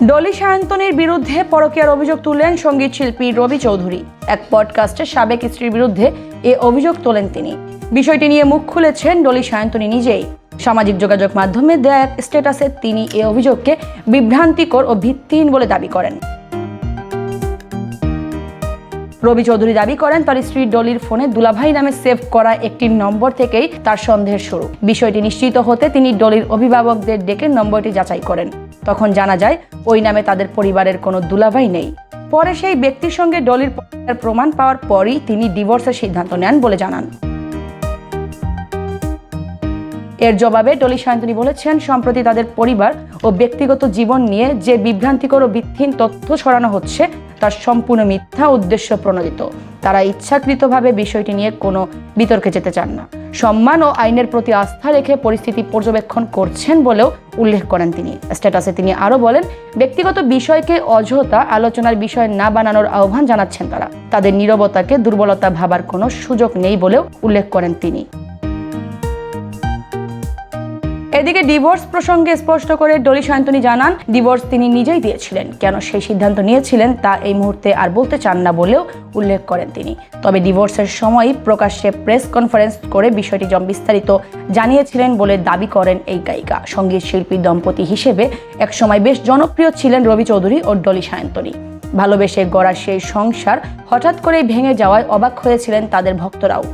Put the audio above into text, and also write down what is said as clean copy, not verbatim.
ডলি সায়ন্তনীর বিরুদ্ধে পরকীয়ার অভিযোগ তুললেন সঙ্গীত শিল্পী রবি চৌধুরী। এক পডকাস্টে সাবেক স্ত্রীর বিরুদ্ধে এ অভিযোগ তোলেন তিনি। বিষয়টি নিয়ে মুখ খুলেছেন ডলি সায়ন্তনী নিজেই। সামাজিক যোগাযোগ মাধ্যমে দেয়া এক স্ট্যাটাসে তিনি এ অভিযোগকে বিভ্রান্তিকর ও ভিত্তিহীন বলে দাবি করেন। রবি চৌধুরী দাবি করেন, তার স্ত্রী ডলির ফোনে দুলাভাই নামে সেভ করা একটি নম্বর থেকেই তার সন্দেহের শুরু। বিষয়টি নিশ্চিত হতে তিনি ডলির অভিভাবকদের ডেকে নম্বরটি যাচাই করেন। তখন জানা যায় ওই নামে তাদের পরিবারের কোনো দুলাভাই নেই। পরে সেই ব্যক্তির সঙ্গে ডলির প্রমাণ পাওয়ার পরই তিনি ডিভোর্সের সিদ্ধান্ত নেন বলে জানান। এর জবাবে ডলি সায়ন্তনী বলেছেন, সম্প্রতি তাদের পরিবার ও ব্যক্তিগত জীবন নিয়ে যে বিভ্রান্তিকর ও ভিত্তিহীন তথ্য ছড়ানো হচ্ছে তার সম্পূর্ণ মিথ্যা, উদ্দেশ্য প্রণোদিত। তারা ইচ্ছাকৃতভাবে বিষয়টি নিয়ে কোনো বিতর্কে যেতে চান না। সম্মান ও আইনের প্রতি আস্থা রেখে পরিস্থিতি পর্যবেক্ষণ করছেন বলেও উল্লেখ করেন তিনি। স্ট্যাটাসে তিনি আরও বলেন, ব্যক্তিগত বিষয়কে অযথা আলোচনার বিষয় না বানানোর আহ্বান জানাচ্ছেন তারা। তাদের নীরবতাকে দুর্বলতা ভাবার কোনো সুযোগ নেই বলেও উল্লেখ করেন তিনি। এদিকে ডিভোর্স প্রসঙ্গে স্পষ্ট করে ডলি সায়ন্তনী জানান, ডিভোর্স তিনি নিজেই দিয়েছিলেন। কেন সেই সিদ্ধান্ত নিয়েছিলেন তা এই মুহূর্তে আর বলতে চান না বলেও উল্লেখ করেন তিনি। তবে ডিভোর্সের সময় প্রকাশ্যে প্রেস কনফারেন্স করে বিষয়টি বিস্তারিত জানিয়েছিলেন বলে দাবি করেন এই গায়িকা। সঙ্গীত শিল্পী দম্পতি হিসেবে একসময় বেশ জনপ্রিয় ছিলেন রবি চৌধুরী ও ডলি সায়ন্তনী। ভালোবেসে গড়া সেই সংসার হঠাৎ করেই ভেঙে যাওয়ায় অবাক হয়েছিলেন তাদের ভক্তরাও।